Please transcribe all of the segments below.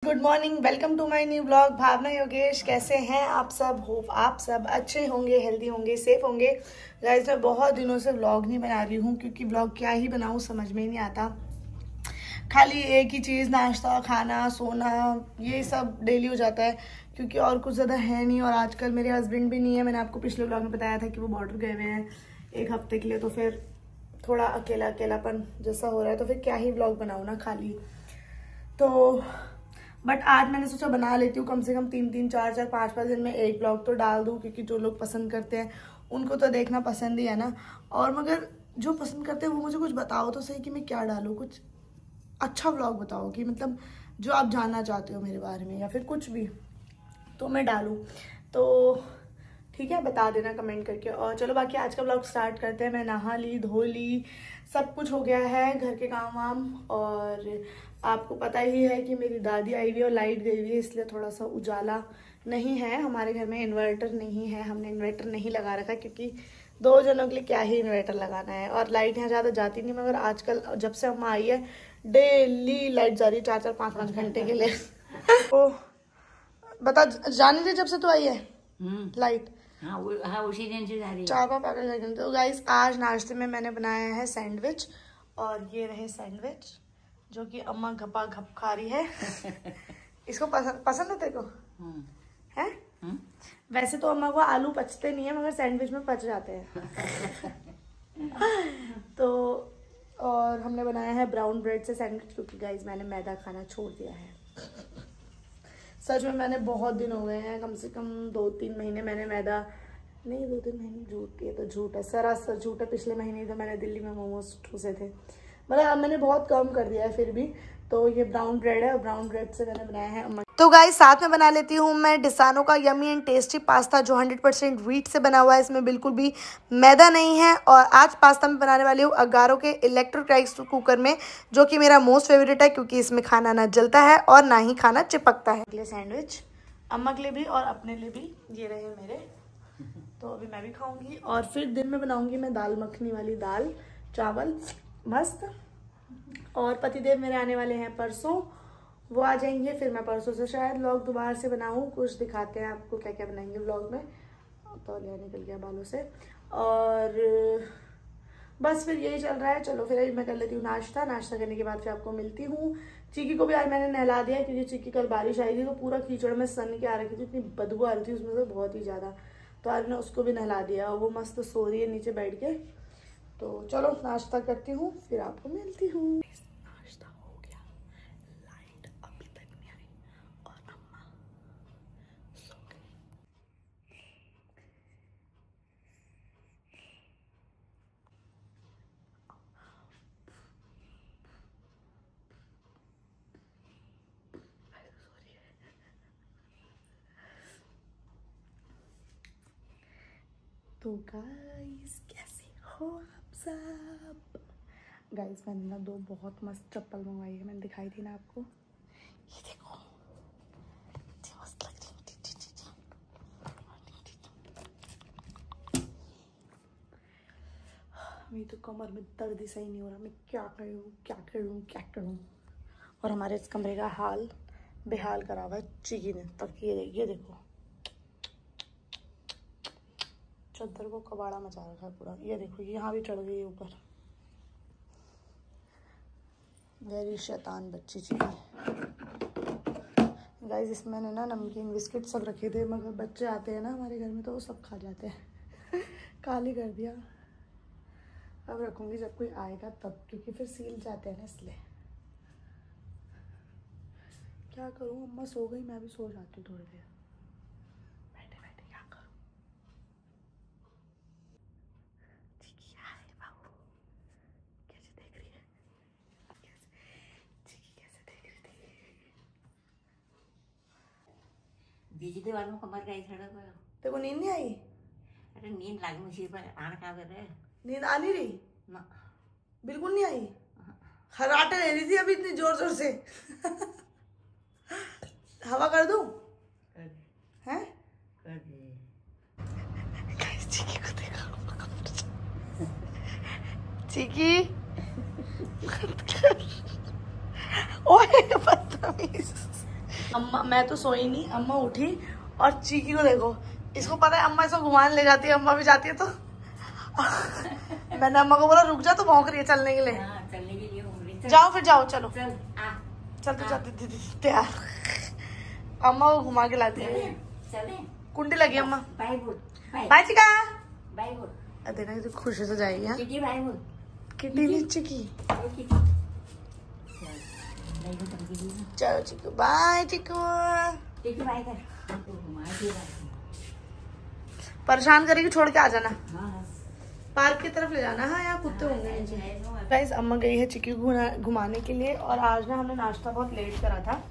Good morning, welcome to my new blog. Bhavna Yogesh, कैसे हैं आप सब? होप आप सब अच्छे होंगे, हेल्दी होंगे, सेफ होंगे। गाइस मैं बहुत दिनों से ब्लॉग नहीं बना रही हूँ क्योंकि ब्लॉग क्या ही बनाऊँ समझ में ही नहीं आता। खाली एक ही चीज़, नाश्ता, खाना, सोना, ये सब डेली हो जाता है क्योंकि और कुछ ज़्यादा है नहीं। और आजकल मेरे हस्बैंड भी नहीं है। मैंने आपको पिछले ब्लॉग में बताया था कि वो बॉर्डर गए हुए हैं 1 हफ्ते के लिए, तो फिर थोड़ा अकेलापन जैसा हो रहा है, तो फिर क्या ही ब्लॉग बनाऊँ ना खाली। तो बट आज मैंने सोचा बना लेती हूँ, कम से कम 3-3, 4-4, 5-5 दिन में एक ब्लॉग तो डाल दूँ क्योंकि जो लोग पसंद करते हैं उनको तो देखना पसंद ही है ना। और मगर जो पसंद करते हैं वो मुझे कुछ बताओ तो सही कि मैं क्या डालूँ, कुछ अच्छा ब्लॉग बताओ कि मतलब जो आप जानना चाहते हो मेरे बारे में या फिर कुछ भी तो मैं डालूँ। तो ठीक है, बता देना कमेंट करके। और चलो बाकी आज का ब्लॉग स्टार्ट करते हैं। मैं नहा ली, धो ली, सब कुछ हो गया है, घर के काम वाम। और आपको पता ही है कि मेरी दादी आई हुई है और लाइट गई हुई है, इसलिए थोड़ा सा उजाला नहीं है। हमारे घर में इन्वर्टर नहीं है, हमने इन्वर्टर नहीं लगा रखा क्योंकि 2 जनों के लिए क्या ही इन्वर्टर लगाना है। और लाइट यहाँ ज़्यादा जाती नहीं, मगर आजकल जब से अम्मा आई है डेली लाइट जा रही है 4-4, 5-5 घंटे के लिए। तो बता, जाने दे जब से तो आई है लाइट। हाँ उसी दिन से जा रही है। 4 पैकेट लगे। तो गाइस आज नाश्ते में मैंने बनाया है सैंडविच, और ये रहे सैंडविच जो कि अम्मा घपा घप खा रही है। इसको पसंद है तेरे को? है? वैसे तो अम्मा को आलू पचते नहीं है, मगर सैंडविच में पच जाते हैं। तो और हमने बनाया है ब्राउन ब्रेड से सैंडविच क्योंकि गाइस मैंने मैदा खाना छोड़ दिया है। सच में मैंने बहुत दिन हो गए हैं, कम से कम 2-3 महीने मैंने मैदा नहीं, 2-3 महीने झूठ, ये तो झूठ है, सरासर झूठ है। पिछले महीने तो मैंने दिल्ली में मोमोज ठूसे थे, मतलब अब मैंने बहुत कम कर दिया है फिर भी। तो ये ब्राउन ब्रेड है और ब्राउन ब्रेड से मैंने बनाया है अम्मा। तो गाइस साथ में बना लेती हूँ मैं डिसानो का यम्मी एंड टेस्टी पास्ता जो 100% व्हीट से बना हुआ है, इसमें बिल्कुल भी मैदा नहीं है। और आज पास्ता मैं बनाने वाली हूँ अगारो के इलेक्ट्रिक राइस कुकर में, जो कि मेरा मोस्ट फेवरेट है क्योंकि इसमें खाना ना जलता है और ना ही खाना चिपकता है। अगले सैंडविच अम्मा के लिए भी और अपने लिए भी ये रहे मेरे, तो अभी मैं भी खाऊंगी। और फिर दिन में बनाऊंगी मैं दाल मखनी वाली दाल चावल मस्त। और पतिदेव मेरे आने वाले हैं परसों, वो आ जाएंगे, फिर मैं परसों से शायद व्लॉग दोबारा से बनाऊं। कुछ दिखाते हैं आपको क्या क्या बनाएंगे व्लॉग में। तो निकल गया बालों से। और बस फिर यही चल रहा है। चलो फिर मैं कर लेती हूँ नाश्ता करने के बाद फिर आपको मिलती हूँ। चीकी को भी आज मैंने नहला दिया क्योंकि चीकी कल बारिश आई थी तो पूरा कीचड़ में सन के आ रही थी, इतनी बदबू आ रही थी उसमें से बहुत ही ज़्यादा। तो आज मैं उसको भी नहला दिया और वो मस्त सो रही है नीचे बैठ के। तो चलो नाश्ता करती हूँ फिर आपको मिलती हूँ। नाश्ता हो गया, लाइट अभी तक नहीं आई और अम्मा सो गई। तो गाइस कैसे हो आप सब? गाइस मैंने ना 2 बहुत मस्त चप्पल मंगवाई है, मैंने दिखाई थी ना आपको, ये देखो इतनी मस्त लग रही है। मेरी तो कमर में दर्द ही सही नहीं हो रहा, मैं क्या करूँ। और हमारे इस कमरे का हाल बेहाल करा हुआ है चीकी ने। तक ये देखो चद्दर को कबाड़ा मचा रखा है पूरा। ये देखो यहाँ भी चढ़ गई है ऊपर। वेरी शैतान बच्ची चीज़। गाइस इसमें मैंने ना नमकीन बिस्किट सब रखे थे, मगर बच्चे आते हैं ना हमारे घर में तो वो सब खा जाते हैं। काली कर दिया। अब रखूँगी जब कोई आएगा तब, क्योंकि फिर सील जाते हैं ना, इसलिए। क्या करूँ, अम्मा सो गई, मैं भी सो जाती हूँ थोड़ी देर। बीजते वालों कमर का इधर तेरे को नींद नहीं आई? अरे नींद लागी मुझे पर आना क्या कर रहे? नींद आ नहीं रही ना, बिल्कुल नहीं आई। खर्राटे ले रही थी अभी इतनी जोर से। हवा कर दूं? हैं? चीकी को देखो, चीकी ओए बदतमीज। अम्मा, मैं तो सोई नहीं, अम्मा उठी और चीकी को देखो, इसको पता है अम्मा इसको घुमाने ले जाती है, अम्मा भी जाती है तो मैंने अम्मा को बोला रुक जा, तो भौंक रही है चलने के लिए। चलने के लिए जाओ फिर जाओ, चलो चल तो जाती दीदी तैयार। अम्मा को घुमा के लाती है, चले कुंडी लगी अम्मा। बाय बोल, बाय चिका, बाय बोल, देखना तो खुशी से जाएगी। हाँ चिकी बाय बोल, कितनी नीचे की, चलो चिकू बाय, चिकू चिकी बाय कर, परेशान करेगी, छोड़ के आ जाना, हाँ पार्क की तरफ ले जाना। हाँ यहाँ कुत्ते होंगे। गाइस अम्मा गई है चिक्की को घुमाने के लिए, और आज ना हमने नाश्ता बहुत लेट करा था,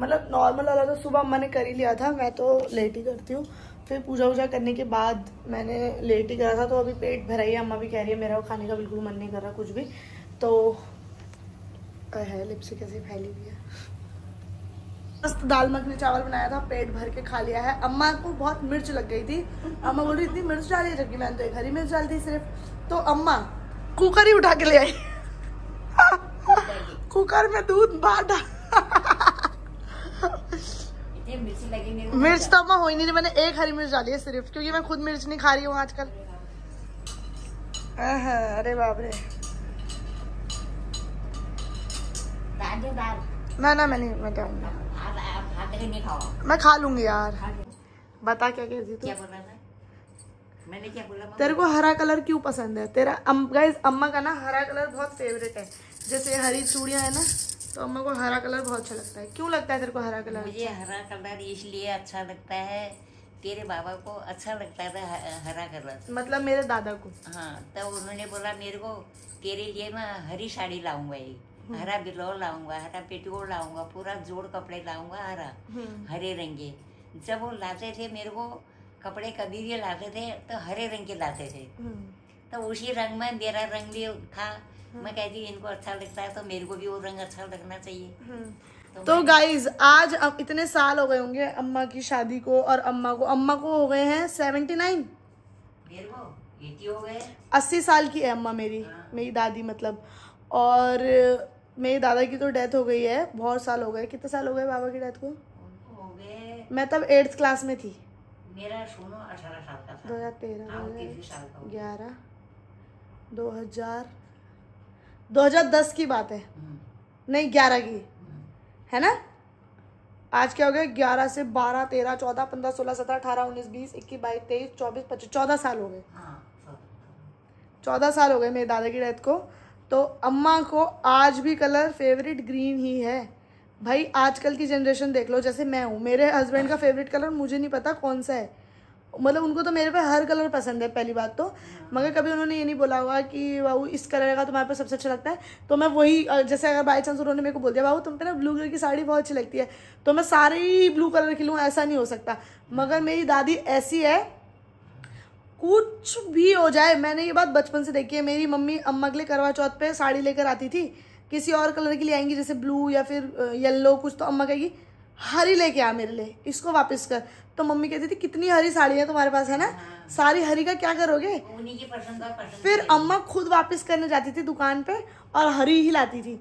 मतलब नॉर्मल वाला तो सुबह अम्मा ने कर ही लिया था, मैं तो लेट ही करती हूँ। फिर पूजा वूजा करने के बाद मैंने लेट ही करा था, तो अभी पेट भरा ही है। अम्मा भी कह रही है मेरा खाने का बिल्कुल मन नहीं कर रहा कुछ भी, तो है लिपस्टिक कैसे फैली हुई है। मस्त दाल मखनी चावल बनाया था, पेट भर के खा लिया है। अम्मा को बहुत मिर्च लग गई थी, अम्मा बोल रही इतनी मिर्च डाली है, जबकि मैंने तो एक हरी मिर्च डाल दी सिर्फ, तो अम्मा कुकर ही उठा के ले आई कुकर में दूध बांटा मिर्च तो अम्मा हो ही नहीं रही, मैंने एक हरी मिर्च डाली है सिर्फ, क्योंकि मैं खुद मिर्च नहीं खा रही हूँ आजकल। अरे बाप रे, ना मैं नहीं, मैं क्या मैं खा लूंगी यार। बता क्या कह रही तू? क्या बोल रहा था? मैंने क्या बोला? तेरे को हरा कलर क्यों पसंद है? तेरा गाइस अम्मा का ना हरा कलर बहुत फेवरेट है, जैसे हरी चूड़ियां है ना, तो अम्मा को हरा कलर बहुत अच्छा लगता है। क्यों लगता है तेरे को हरा कलर? मुझे हरा कलर इसलिए अच्छा लगता है, तेरे बाबा को अच्छा लगता था हरा कलर, मतलब मेरे दादा को। हाँ, तो उन्होंने बोला मेरे को तेरे लिए मैं हरी साड़ी लाऊंगा, एक हरा बिलौर लाऊंगा, हरा पेटीकोट लाऊंगा, पूरा जोड़ कपड़े लाऊंगा हरा, हरे रंग के। जब वो लाते थे मेरे को कपड़े, कभी भी लाते थे तो हरे रंग के लाते थे, तो उसी रंग में मेरा रंग भी था। मैं कहती इनको अच्छा लगता है तो मेरे को भी वो रंग अच्छा लगना चाहिए। तो गाइज आज अब इतने साल हो गए होंगे अम्मा की शादी को, और अम्मा को हो गए हैं 79, मेरे को 80 हो गए। 80 साल की है अम्मा मेरी, मेरी दादी मतलब। और मेरे दादा की तो डेथ हो गई है, बहुत साल हो गए। कितने साल हो गए बाबा की डेथ को? हो गए, मैं तब 8th क्लास में थी। मेरा सुनो 18 साल का था। 2013, 11, 2010 की बात है, नहीं 11 की है ना। आज क्या हो गया? 11 से 12, 13, 14, 15, 16, 17, 18, 19, 20, 21, 22, 23, 24, 25, 14 साल हो गए। 14 साल हो गए मेरे दादा की डेथ को। तो अम्मा को आज भी कलर फेवरेट ग्रीन ही है भाई। आजकल की जनरेशन देख लो, जैसे मैं हूँ, मेरे हस्बैंड का फेवरेट कलर मुझे नहीं पता कौन सा है, मतलब उनको तो मेरे पे हर कलर पसंद है पहली बात तो, मगर कभी उन्होंने ये नहीं बोला होगा कि बाबू इस कलर का तुम्हारे पे सबसे अच्छा लगता है, तो मैं वही, जैसे अगर बाई चांस उन्होंने मेरे को बोल दिया बाबू तुम पे ना ब्लू कलर की साड़ी बहुत अच्छी लगती है, तो मैं सारे ही ब्लू कलर की लूँ, ऐसा नहीं हो सकता। मगर मेरी दादी ऐसी है, कुछ भी हो जाए, मैंने ये बात बचपन से देखी है। मेरी मम्मी अम्मा के लिए करवा चौथ पे साड़ी लेकर आती थी, किसी और कलर की ले आएंगी जैसे ब्लू या फिर येलो कुछ, तो अम्मा कहेगी हरी लेके आ मेरे लिए, इसको वापस कर। तो मम्मी कहती थी कितनी हरी साड़ी है तुम्हारे पास, है ना, सारी हरी का क्या करोगे? उन्हीं की पसंद फिर अम्मा खुद वापस करने जाती थी दुकान पे और हरी ही लाती थी।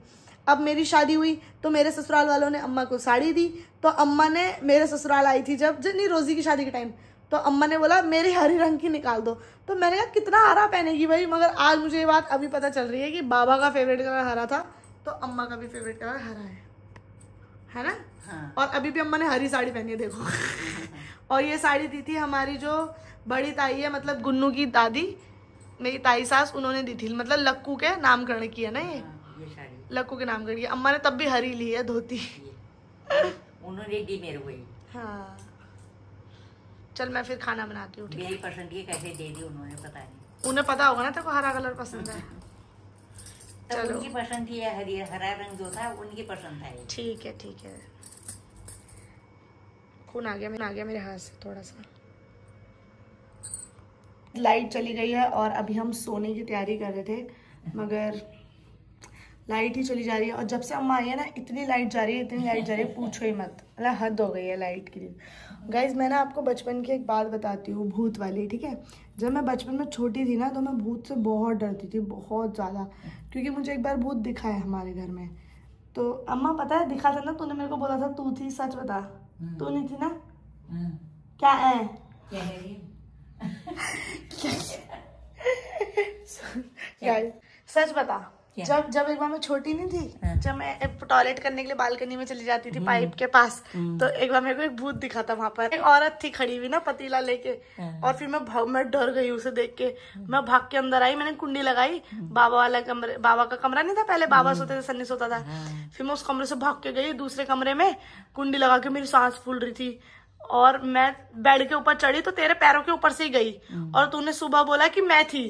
अब मेरी शादी हुई तो मेरे ससुराल वालों ने अम्मा को साड़ी दी, तो अम्मा ने मेरे ससुराल आई थी जब नहीं रोजी की शादी के टाइम, तो अम्मा ने बोला मेरे हरी रंग की निकाल दो, तो मैंने कहा कितना हरा पहनेगी भाई। मगर आज मुझे ये बात अभी पता चल रही है कि बाबा का फेवरेट कलर हरा था, तो अम्मा का भी फेवरेट कलर हरा है ना। हाँ। और अभी भी अम्मा ने हरी साड़ी पहनी है देखो और ये साड़ी दी थी हमारी जो बड़ी ताई है, मतलब गुन्नू की दादी, मेरी ताई सास, उन्होंने दी थी, मतलब लक्कू के नामकरण की है ना ये साड़ी, लक्कू के नामकरण की। अम्मा ने तब भी हरी ली है धोती उन्होंने दी मेरे को। हाँ चल मैं फिर खाना बनाती हूँ। मेरी पसंद की कैसे दे दी उन्होंने, पता नहीं, उन्हें पता होगा ना तेरे को हरा कलर पसंद है। चलो उनकी पसंद थी, हरा रंग जो था उनकी पसंद था। ठीक है ठीक है। खून आ गया मेरे हाथ से थोड़ा सा। लाइट चली गई है और अभी हम सोने की तैयारी कर रहे थे, मगर लाइट ही चली जा रही है। और जब से अम्मा आई है ना, इतनी लाइट जा रही है, पूछो ही मत, मतलब हद हो गई है लाइट की। गाइज मैं ना आपको बचपन की एक बात बताती हूँ, भूत वाली, ठीक है। जब मैं बचपन में छोटी थी ना, तो मैं भूत से बहुत डरती थी, बहुत ज़्यादा, क्योंकि मुझे एक बार भूत दिखा है हमारे घर में। तो अम्मा पता है दिखा था ना, तूने मेरे को बोला था तू थी, सच बता तू नहीं थी ना? क्या है सच बता। जब एक बार मैं छोटी नहीं थी, जब मैं टॉयलेट करने के लिए बालकनी में चली जाती थी पाइप के पास, तो एक बार मेरे को एक भूत दिखा था वहां पर। एक औरत थी खड़ी हुई ना पतीला लेके, और फिर मैं डर गई उसे देख के। मैं भाग के अंदर आई, मैंने कुंडी लगाई, बाबा का कमरा नहीं था पहले, बाबा सोते थे, सन्नी सोता था। फिर मैं उस कमरे से भाग के गई दूसरे कमरे में, कुंडी लगा के, मेरी सांस फूल रही थी, और मैं बेड के ऊपर चढ़ी तो तेरे पैरों के ऊपर से ही गई, और तूने सुबह बोला कि मैं थी,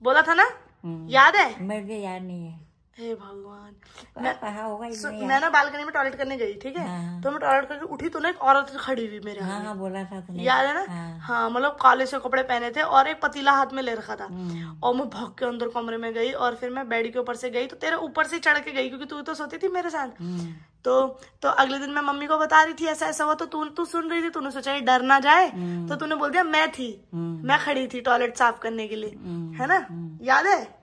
बोला था ना? याद है? मुझे याद नहीं है। हे भगवान, मैं ना बालकनी में टॉयलेट करने गई, ठीक है? तो मैं टॉयलेट करके उठी तो ना एक औरत खड़ी हुई मेरे हाथ में। बोला था तुमने, याद है ना? हाँ, मतलब काले से कपड़े पहने थे और एक पतीला हाथ में ले रखा था, और मैं भाग के अंदर कमरे में गई, और फिर मैं बेड के ऊपर से गई तो तेरे ऊपर से चढ़ के गई, क्योंकि तू तो सोती थी मेरे साथ। तो अगले दिन मैं मम्मी को बता रही थी ऐसा ऐसा हुआ, तो तू सुन रही थी, तूने सोचा ये डर ना जाए, तो तूने बोल दिया मैं थी, मैं खड़ी थी टॉयलेट साफ करने के लिए, है ना? याद है?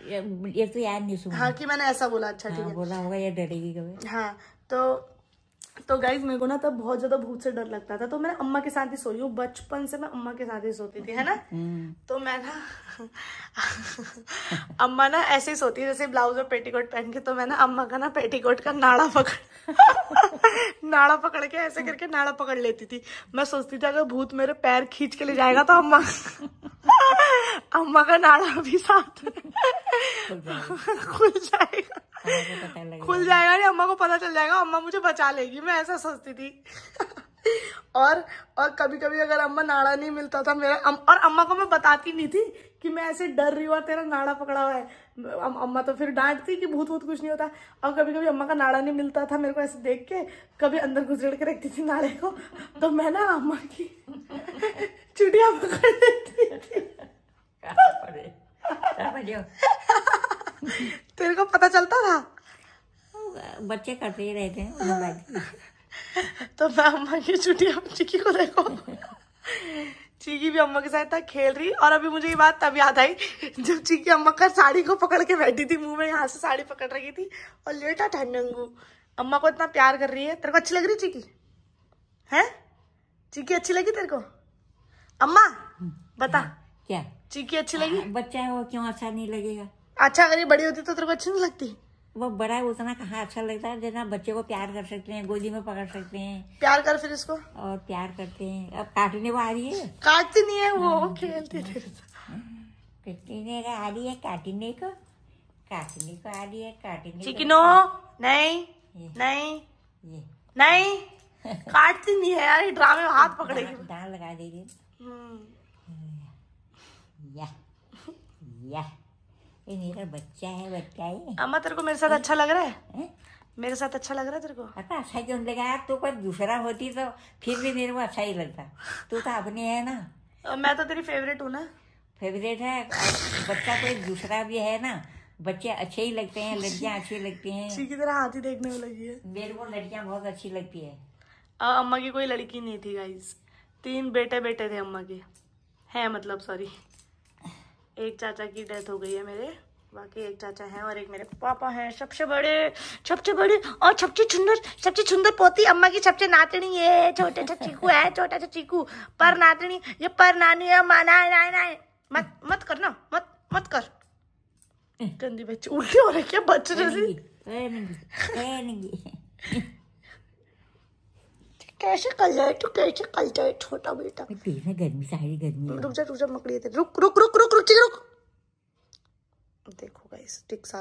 ये तो याद नहीं सुना। हाँ, कि मैंने ऐसा बोला। अच्छा ठीक है, बोला होगा ये डरेगी कभी। हाँ, तो गाइज मेरे को ना तब बहुत ज्यादा भूत से डर लगता था, तो मैं अम्मा के साथ ही सोई हूँ, बचपन से मैं अम्मा के साथ ही सोती थी, है ना? तो मैं ना अम्मा ना ऐसे ही सोती है जैसे ब्लाउज और पेटीकोट पहन के, तो मैं ना अम्मा का ना पेटीकोट का नाड़ा पकड़ के ऐसे करके नाड़ा पकड़ लेती थी। मैं सोचती थी अगर भूत मेरे पैर खींच के ले जाएगा तो अम्मा का नाड़ा भी साथ में खुल जाएगा नहीं, अम्मा को पता चल जाएगा, अम्मा मुझे बचा लेगी, मैं ऐसा सोचती थी। और कभी कभी अगर अम्मा नाड़ा नहीं मिलता था मेरा, और अम्मा को मैं बताती नहीं थी कि मैं ऐसे डर रही हूँ तेरा नाड़ा पकड़ा हुआ है, अम्मा तो फिर डांटती कि भूत भूत कुछ नहीं होता। और कभी कभी अम्मा का नाड़ा नहीं मिलता था मेरे को, ऐसे देख के कभी अंदर घुसेड़ के रखती थी नाड़े को, तो मैं ना अम्मा की चुटिया पकड़ लेती थी। तेरे को पता चलता था? बच्चे करते ही रहते हैं। तो मैं अम्मा की चुटिया, चिकी को देखो, चीकी भी अम्मा के साथ था खेल रही। और अभी मुझे ये बात तब याद आई जब चीकी अम्मा का साड़ी को पकड़ के बैठी थी, मुंह में यहाँ से साड़ी पकड़ रखी थी और लेटा था नंगू। अम्मा को इतना प्यार कर रही है। तेरे को अच्छी लग रही चीकी? है चीकी अच्छी लगी तेरे को? अम्मा बता, क्या चीकी अच्छी लगी? बच्चा है वो, क्यों अच्छा नहीं लगेगा? अच्छा, अगर ये बड़ी होती तो तेरे को अच्छी नहीं लगती? वो बड़ा है उतना कहाँ अच्छा लगता है, जितना बच्चे को प्यार कर सकते हैं, गोदी में पकड़ सकते हैं। प्यार कर फिर इसको। और प्यार करते हैं। अब काटने को आ रही है? काटती नहीं है वो, खेलती थी। काटने का आ रही है, काटने को आ रही है, काटने। चिकनो नहीं नहीं काटती नहीं है यार, ड्रामे में हाथ पकड़ेगी, दांत लगा देगी। या ये मेरा बच्चा है। अम्मा तेरे को मेरे साथ अच्छा लग रहा है? मेरे साथ अच्छा लग रहा है तेरे को? अच्छा क्यों लगा यार? तू कोई दूसरा होती तो फिर भी मेरे को अच्छा ही लगता। तू तो अपनी है ना। मैं तो तेरी फेवरेट हूँ ना। फेवरेट है, बच्चा कोई दूसरा भी है ना। बच्चे अच्छे ही लगते हैं, लड़कियां अच्छी लगती हैं। चीकी तेरा हाथ ही देखने में लगी है। मेरे को लड़कियां बहुत अच्छी लगती है। अम्मा की कोई लड़की नहीं थी गाइस, 3 बेटे थे अम्मा के, है मतलब सॉरी, एक चाचा की डेथ हो गई है मेरे, बाकी एक चाचा है और एक मेरे पापा हैं, सबसे बड़े और सबसे सुंदर पोती अम्मा की, सबसे नातनी है, छोटे सा चीकू है, छोटा सा चीकू, पर नातनी, ये पर नानी है, नहीं मत करना, मत कर, गंदी बच्ची, उल्टी हो रही क्या बच्चे जैसी? कैसे कर जाए छोटा बेटा? गर्मी सारी गर्मी। रुक जा मकड़ी, रुक देखो गाइस, टिक सा